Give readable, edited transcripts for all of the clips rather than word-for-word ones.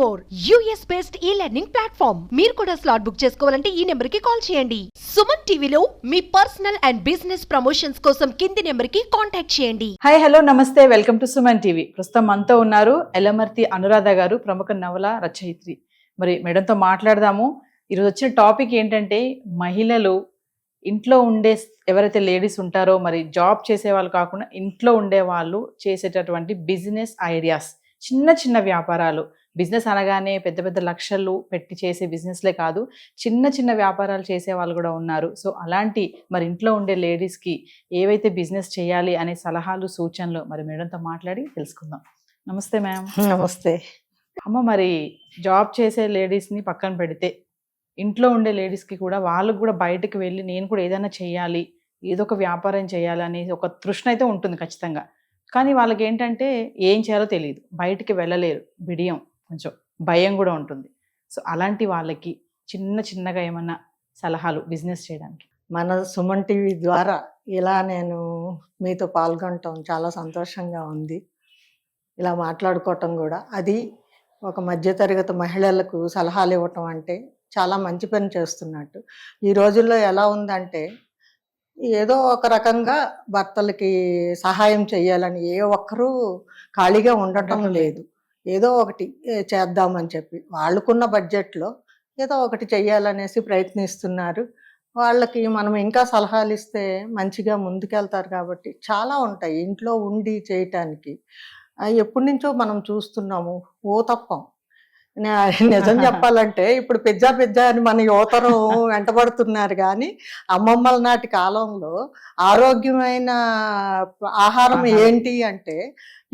More US based e-learning platform. మీరు కూడా slot book చేసుకోవాలంటే ఈ నెంబర్ కి కాల్ చేయండి. సుమన్ టీవీలో మీ పర్సనల్ అండ్ బిజినెస్ ప్రమోషన్స్ కోసం కింది నెంబర్ కి కాంటాక్ట్ చేయండి. హాయ్ హలో నమస్తే, వెల్కమ్ టు సుమన్ టీవీ. ప్రస్తుతం మనతో ఉన్నారు ఎలమర్తి అనురాధ గారు, ప్రముఖ నవల రచయిత్రి. మరి మేడంతో మాట్లాడదాము. ఈరోజు వచ్చిన టాపిక్ ఏంటంటే, మహిళలు ఇంట్లో ఉండే ఎవరైతే లేడీస్ ఉంటారో, మరి జాబ్ చేసే వాళ్ళు కాకుండా ఇంట్లో ఉండే వాళ్ళు చేసేటటువంటి బిజినెస్ ఐడియాస్, చిన్న చిన్న వ్యాపారాలు. బిజినెస్ అనగానే పెద్ద పెద్ద లక్షలు పెట్టి చేసే బిజినెస్లే కాదు, చిన్న చిన్న వ్యాపారాలు చేసే వాళ్ళు కూడా ఉన్నారు. సో అలాంటి మరి ఇంట్లో ఉండే లేడీస్కి ఏవైతే బిజినెస్ చేయాలి అనే సలహాలు, సూచనలు మరి మేడంతో మాట్లాడి తెలుసుకుందాం. నమస్తే మ్యామ్. నమస్తే అమ్మ, మరి జాబ్ చేసే లేడీస్ని పక్కన పెడితే ఇంట్లో ఉండే లేడీస్కి కూడా, వాళ్ళకు కూడా బయటకు వెళ్ళి నేను కూడా ఏదైనా చేయాలి, ఏదో ఒక వ్యాపారం చేయాలి అనేది ఒక తృష్ణ అయితే ఉంటుంది ఖచ్చితంగా. కానీ వాళ్ళకి ఏంటంటే ఏం చేయాలో తెలియదు, బయటికి వెళ్ళలేరు, బిడియం, కొంచెం భయం కూడా ఉంటుంది. సో అలాంటి వాళ్ళకి చిన్నగా ఏమన్నా సలహాలు బిజినెస్ చేయడానికి? మన సుమన్ టీవీ ద్వారా ఇలా నేను మీతో పాల్గొనటం చాలా సంతోషంగా ఉంది. ఇలా మాట్లాడుకోవటం కూడా, అది ఒక మధ్యతరగతి మహిళలకు సలహాలు ఇవ్వటం అంటే చాలా మంచి పని చేస్తున్నట్టు. ఈ రోజుల్లో ఎలా ఉందంటే, ఏదో ఒక రకంగా భర్తలకి సహాయం చేయాలని ఏ ఒక్కరూ ఖాళీగా ఉండటం లేదు. ఏదో ఒకటి చేద్దామని చెప్పి వాళ్ళకున్న బడ్జెట్లో ఏదో ఒకటి చెయ్యాలనేసి ప్రయత్నిస్తున్నారు. వాళ్ళకి మనం ఇంకా సలహాలు ఇస్తే మంచిగా ముందుకెళ్తారు. కాబట్టి చాలా ఉంటాయి ఇంట్లో ఉండి చేయటానికి. ఎప్పటి నుంచో మనం చూస్తున్నాము ఊతప్పం. నిజం చెప్పాలంటే ఇప్పుడు పిజ్జా అని మన యువతరం వెంటబడుతున్నారు. కానీ అమ్మమ్మల నాటి కాలంలో ఆరోగ్యమైన ఆహారం ఏంటి అంటే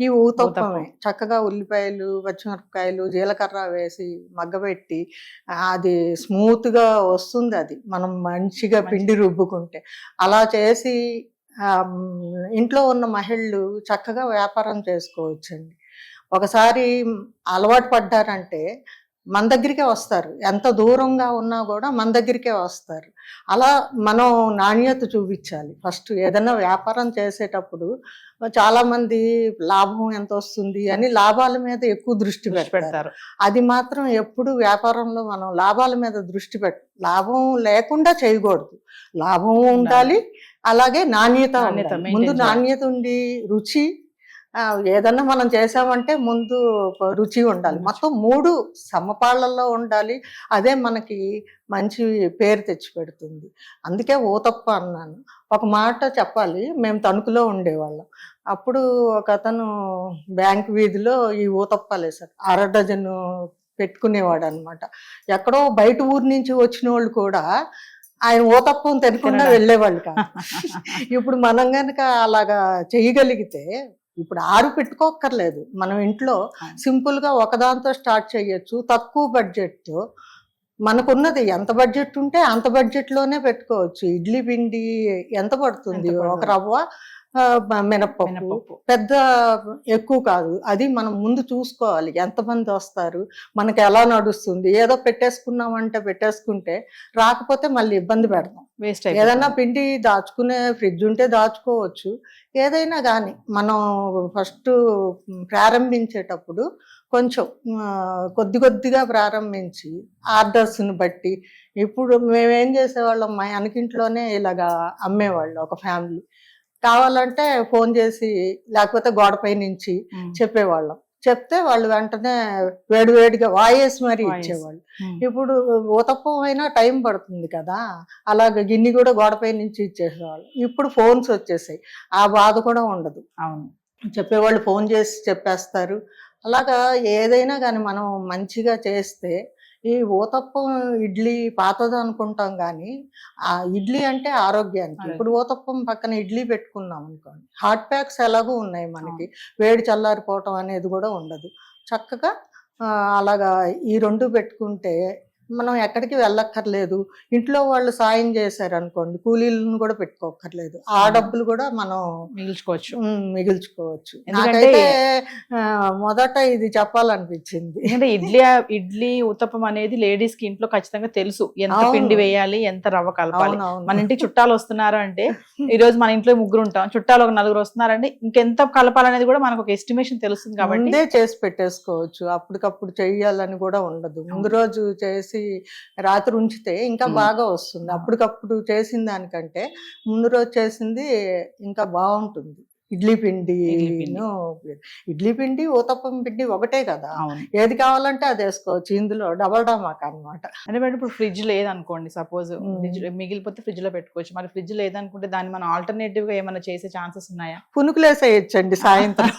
ఈ ఊతప్పమే. చక్కగా ఉల్లిపాయలు, పచ్చిమిరపకాయలు, జీలకర్ర వేసి మగ్గబెట్టి అది స్మూత్గా వస్తుంది. అది మనం మంచిగా పిండి రుబ్బుకుంటే అలా చేసి ఇంట్లో ఉన్న మహిళలు చక్కగా వ్యాపారం చేసుకోవచ్చండి. ఒకసారి అలవాటు పడ్డారంటే మన దగ్గరికే వస్తారు. ఎంత దూరంగా ఉన్నా కూడా మన దగ్గరికే వస్తారు. అలా మనం నాణ్యత చూపించాలి. ఫస్ట్ ఏదైనా వ్యాపారం చేసేటప్పుడు చాలామంది లాభం ఎంత వస్తుంది అని లాభాల మీద ఎక్కువ దృష్టి పెడతారు. అది మాత్రం ఎప్పుడు వ్యాపారంలో మనం లాభాల మీద దృష్టి లాభం లేకుండా చేయకూడదు. లాభం ఉండాలి, అలాగే నాణ్యత. ముందు నాణ్యత ఉండి రుచి, ఏదన్నా మనం చేసామంటే ముందు రుచి ఉండాలి. మొత్తం 3 సమపాళ్లలో ఉండాలి. అదే మనకి మంచి పేరు తెచ్చిపెడుతుంది. అందుకే ఊతప్ప అన్నాను. ఒక మాట చెప్పాలి, మేము తణుకులో ఉండేవాళ్ళం. అప్పుడు ఒక అతను బ్యాంక్ వీధిలో ఈ ఊతప్పాలు వేశారు. 1/2 డజను పెట్టుకునేవాడు అనమాట. ఎక్కడో బయట ఊరు నుంచి వచ్చిన వాళ్ళు కూడా ఆయన ఊతప్పం తినకుండా వెళ్ళేవాళ్ళు కాదు. ఇప్పుడు మనం కనుక అలాగా చేయగలిగితే, ఇప్పుడు 6 పెట్టుకోక్కర్లేదు. మనం ఇంట్లో సింపుల్గా ఒకదాంతో స్టార్ట్ చేయొచ్చు. తక్కువ బడ్జెట్తో మనకున్నది ఎంత బడ్జెట్ ఉంటే అంత బడ్జెట్లోనే పెట్టుకోవచ్చు. ఇడ్లీ పిండి ఎంత పడుతుంది? ఒక రవ్వ మినపప్పు, పెద్ద ఎక్కువ కాదు. అది మనం ముందు చూసుకోవాలి. ఎంతమంది వస్తారు, మనకి ఎలా నడుస్తుంది. ఏదో పెట్టేసుకున్నామంటే పెట్టేసుకుంటే రాకపోతే మళ్ళీ ఇబ్బంది పెడతాం. వేస్ట్. ఏదైనా పిండి దాచుకునే ఫ్రిడ్జ్ ఉంటే దాచుకోవచ్చు. ఏదైనా కానీ మనం ఫస్ట్ ప్రారంభించేటప్పుడు కొంచెం కొద్దిగా ప్రారంభించి ఆర్డర్స్ని బట్టి. ఇప్పుడు మేమేం చేసేవాళ్ళం, మా వెనకింట్లోనే ఇలాగా అమ్మేవాళ్ళు ఒక ఫ్యామిలీ. కావాలంటే ఫోన్ చేసి లేకపోతే గోడపై నుంచి చెప్పేవాళ్ళం. చెప్తే వాళ్ళు వెంటనే వేడిగా వాయేసి మరీ ఇచ్చేవాళ్ళు. ఇప్పుడు ఊతప్పం అయినా టైం పడుతుంది కదా, అలాగే గిన్నె కూడా గోడపై నుంచి ఇచ్చేసేవాళ్ళు. ఇప్పుడు ఫోన్స్ వచ్చేసాయి, ఆ బాధ కూడా ఉండదు. అవును, చెప్పేవాళ్ళు ఫోన్ చేసి చెప్పేస్తారు. అలాగా ఏదైనా కానీ మనం మంచిగా చేస్తే, ఈ ఊతప్పం ఇడ్లీ పాతది అనుకుంటాం కానీ ఆ ఇడ్లీ అంటే ఆరోగ్యానికి. ఇప్పుడు ఊతప్పం పక్కన ఇడ్లీ పెట్టుకున్నాం అనుకోండి, హాట్ ప్యాక్స్ ఎలాగూ ఉన్నాయి మనకి, వేడి చల్లారిపోవటం అనేది కూడా ఉండదు. చక్కగా అలాగా ఈ 2 పెట్టుకుంటే మనం ఎక్కడికి వెళ్ళక్కర్లేదు. ఇంట్లో వాళ్ళు సాయం చేశారనుకోండి, కూలీలను కూడా పెట్టుకోక్కర్లేదు. ఆ డబ్బులు కూడా మనం మిగిల్చుకోవచ్చు. మిగిల్చుకోవచ్చు. ఎందుకంటే నాకైతే మొదట ఇది చెప్పాలనిపించింది. ఎందుకంటే ఇడ్లీ ఉత్తప్పం అనేది లేడీస్ కి ఇంట్లో ఖచ్చితంగా తెలుసు, ఎంత అవును. పిండి వేయాలి, ఎంత రవ్వ కలపాలి. అవునవును. మన ఇంటికి చుట్టాలు వస్తున్నారు అంటే ఈ రోజు మన ఇంట్లో ముగ్గురు ఉంటాం, చుట్టాలు ఒక నలుగురు వస్తున్నారంటే ఇంకెంత కలపాలనేది కూడా మనకు ఒక ఎస్టిమేషన్ తెలుస్తుంది కాబట్టి ముందే చేసి పెట్టేసుకోవచ్చు. అప్పటికప్పుడు చెయ్యాలని కూడా ఉండదు. ముందు రోజు చేసి రాత్రి ఉంచితే ఇంకా బాగా వస్తుంది. అప్పటికప్పుడు చేసిన దానికంటే ముందు రోజు చేసింది ఇంకా బాగుంటుంది. ఇడ్లీ పిండి ఊతప్పం పిండి ఒకటే కదా, అవును. ఏది కావాలంటే అది వేసుకోవచ్చు. ఇందులో డబల్ డమాక్ అన్నమాట. అంటే మేడం ఇప్పుడు ఫ్రిడ్జ్ లేదనుకోండి, సపోజ్ మిగిలిపోతే ఫ్రిడ్జ్ లో పెట్టుకోవచ్చు. మరి ఫ్రిడ్జ్ లేదనుకుంటే దాన్ని మనం ఆల్టర్నేటివ్ గా ఏమైనా చేసే ఛాన్సెస్ ఉన్నాయా? పునుకులేసేయచ్చండి సాయంత్రం.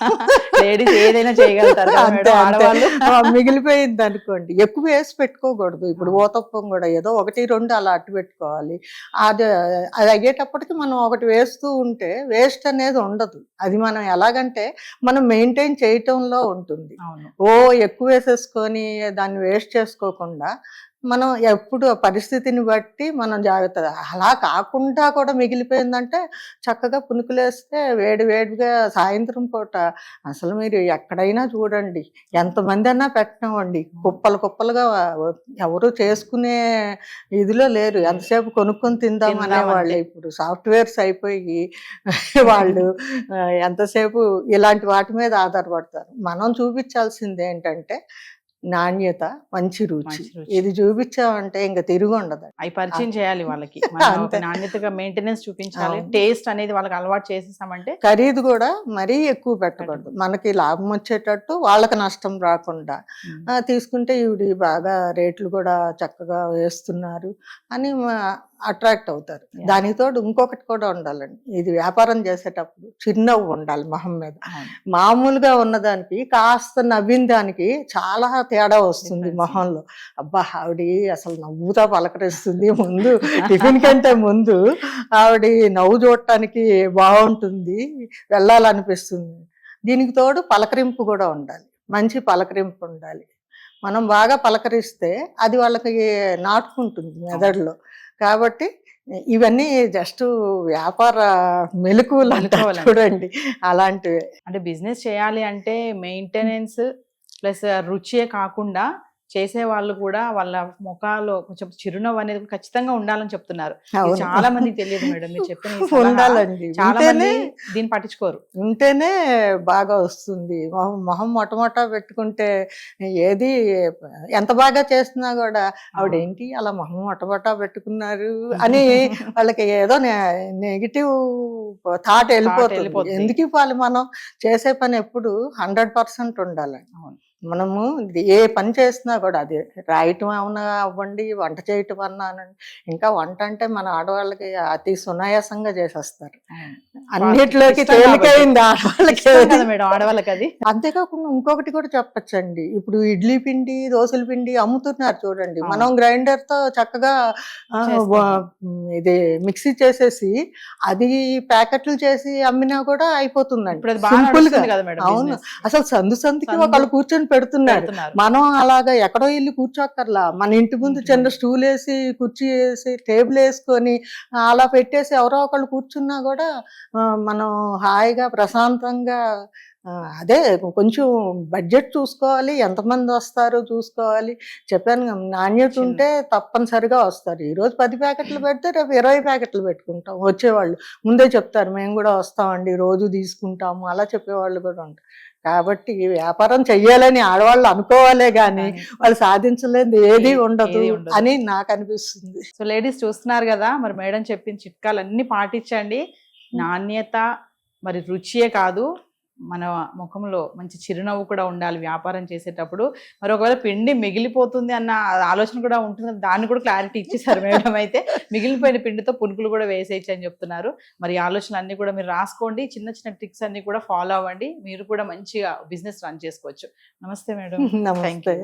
లేడీస్ ఏదైనా చేయగలుగుతారు కదా అంతే, మేడం, అంతే. ఆడవాళ్ళు. మిగిలిపోయింది అనుకోండి, ఎక్కువ వేసి పెట్టుకోకూడదు. ఇప్పుడు ఊతప్పం కూడా ఏదో 1-2 అలా అట్టు పెట్టుకోవాలి. అది అది అయ్యేటప్పటికి మనం ఒకటి వేస్తూ ఉంటే వేస్ట్ అనేది ఉండదు. అది మనం ఎలాగంటే మనం మెయింటైన్ చేయటంలో ఉంటుంది. అవును. ఎక్కువ వేసేసుకొని దాన్ని వేస్ట్ చేసుకోకుండా మనం ఎప్పుడు ఆ పరిస్థితిని బట్టి మనం జాగ్రత్తగా, అలా కాకుండా కూడా మిగిలిపోయిందంటే చక్కగా పునుకులేస్తే వేడి వేడిగా సాయంత్రం పూట అసలు మీరు ఎక్కడైనా చూడండి, ఎంతమంది అన్నా పెట్టనివ్వండి, కుప్పలు కుప్పలుగా ఎవరు చేసుకునే ఇదిలో లేరు. ఎంతసేపు కొనుక్కొని తిందాం అనేవాళ్ళు. ఇప్పుడు సాఫ్ట్వేర్స్ అయిపోయి వాళ్ళు ఎంతసేపు ఇలాంటి వాటి మీద ఆధారపడతారు. మనం చూపించాల్సింది ఏంటంటే నాణ్యత, మంచి రుచి. ఇది చూపించామంటే ఇంకా తిరుగు ఉండదు. అవి పరిచయం చేయాలి వాళ్ళకి, అంతే. నాణ్యతగా మెయింటెనెన్స్ చూపించాలి. టేస్ట్ అనేది వాళ్ళకి అలవాటు చేసేసామంటే ఖరీదు కూడా మరీ ఎక్కువ పెట్టకూడదు. మనకి లాభం వచ్చేటట్టు, వాళ్ళకి నష్టం రాకుండా తీసుకుంటే ఈవిడి బాగా రేట్లు కూడా చక్కగా వేస్తున్నారు అని అట్రాక్ట్ అవుతారు. దానికి తోడు ఇంకొకటి కూడా ఉండాలండి, ఇది వ్యాపారం చేసేటప్పుడు చిరునవ్వు ఉండాలి మొహం మీద. మామూలుగా ఉన్నదానికి కాస్త నవ్విన దానికి చాలా తేడా వస్తుంది మొహంలో. అబ్బా ఆవిడ అసలు నవ్వుతా పలకరిస్తుంది, ముందు టిఫిన్ కంటే ముందు ఆవిడ నవ్వు చూడటానికి బాగుంటుంది, వెళ్ళాలనిపిస్తుంది. దీనికి తోడు పలకరింపు కూడా ఉండాలి, మంచి పలకరింపు ఉండాలి. మనం బాగా పలకరిస్తే అది వాళ్ళకి నాటుకుంటుంది మెదడులో. కాబట్టి ఇవన్నీ జస్ట్ వ్యాపార మెలకువలు చూడండి, అలాంటివి. అంటే బిజినెస్ చేయాలి అంటే మెయింటెనెన్స్ ప్లస్ రుచియే కాకుండా చేసే వాళ్ళు కూడా వాళ్ళ ముఖాల్లో కొంచెం చిరునవ్వు అనేది ఖచ్చితంగా ఉండాలని చెప్తున్నారు. ఇది చాలా మందికి తెలియదు మేడం, మీరు చెప్పిన ఈ సలహా ఉండాలండి. చాలా మంది దీన్ని పట్టించుకోరు. ఉంటేనే బాగా వస్తుంది. మొహం మొట్టమొట్ట పెట్టుకుంటే ఏది ఎంత బాగా చేస్తున్నా కూడా ఆవిడేంటి అలా మొహం మొట్టమొట్ట పెట్టుకున్నారు అని వాళ్ళకి ఏదో నెగిటివ్ థాట్ వెళ్ళిపోతుంది. ఎందుకు ఇవ్వాలి? మనం చేసే పని ఎప్పుడు 100% ఉండాలండి. మనము ఏ పని చేసినా కూడా, అది రాయటం ఏమన్నా అవ్వండి, వంట చేయటం అన్నా అనండి. ఇంకా వంట అంటే మన ఆడవాళ్ళకి అతి సునాయాసంగా చేసేస్తారు. అన్నిట్లోకి తేలికైంది ఆడవాళ్ళకి అది. అంతేకాకుండా ఇంకొకటి కూడా చెప్పచ్చండి, ఇప్పుడు ఇడ్లీ పిండి, దోశల పిండి అమ్ముతున్నారు చూడండి. మనం గ్రైండర్ తో చక్కగా ఇది మిక్సీ చేసేసి అది ప్యాకెట్లు చేసి అమ్మినా కూడా అయిపోతుందండి సింపుల్ గా. అవును, అసలు సందుకి ఒకళ్ళు కూర్చొని పెడుతున్నారు. మనం అలాగా ఎక్కడో ఇల్లు కూర్చోక్కర్లా, మన ఇంటి ముందు చిన్న స్టూల్ వేసి, కుర్చీ వేసి, టేబుల్ వేసుకొని అలా పెట్టేసి ఎవరో ఒకళ్ళు కూర్చున్నా కూడా మనం హాయిగా ప్రశాంతంగా. అదే కొంచెం బడ్జెట్ చూసుకోవాలి, ఎంతమంది వస్తారో చూసుకోవాలి. చెప్పాను కదా, నాణ్యత ఉంటే తప్పనిసరిగా వస్తారు. ఈరోజు 10 ప్యాకెట్లు పెడితే రేపు 20 ప్యాకెట్లు పెట్టుకుంటాం. వచ్చేవాళ్ళు ముందే చెప్తారు, మేము కూడా వస్తామండి, రోజు తీసుకుంటాము, అలా చెప్పేవాళ్ళు కూడా ఉంటారు. కాబట్టి వ్యాపారం చెయ్యాలని ఆడవాళ్ళు అనుకోవాలే గాని వాళ్ళు సాధించలేదు ఏది ఉండదు అని నాకు అనిపిస్తుంది. సో లేడీస్ చూస్తున్నారు కదా, మరి మేడం చెప్పిన చిట్కాలన్నీ పాటించండి. నాణ్యత మరి రుచియే కాదు, మన ముఖంలో మంచి చిరునవ్వు కూడా ఉండాలి వ్యాపారం చేసేటప్పుడు. మరి ఒకవేళ పిండి మిగిలిపోతుంది అన్న ఆలోచన కూడా ఉంటుంది, దాన్ని కూడా క్లారిటీ ఇచ్చేసారు మేడం. అయితే మిగిలిపోయిన పిండితో పునుకులు కూడా వేసేయచ్చు అని చెప్తున్నారు. మరి ఆలోచనలు అన్ని కూడా మీరు రాసుకోండి, చిన్న చిన్న ట్రిక్స్ అన్ని కూడా ఫాలో అవ్వండి, మీరు కూడా మంచిగా బిజినెస్ రన్ చేసుకోవచ్చు. నమస్తే మేడం. నమస్తే.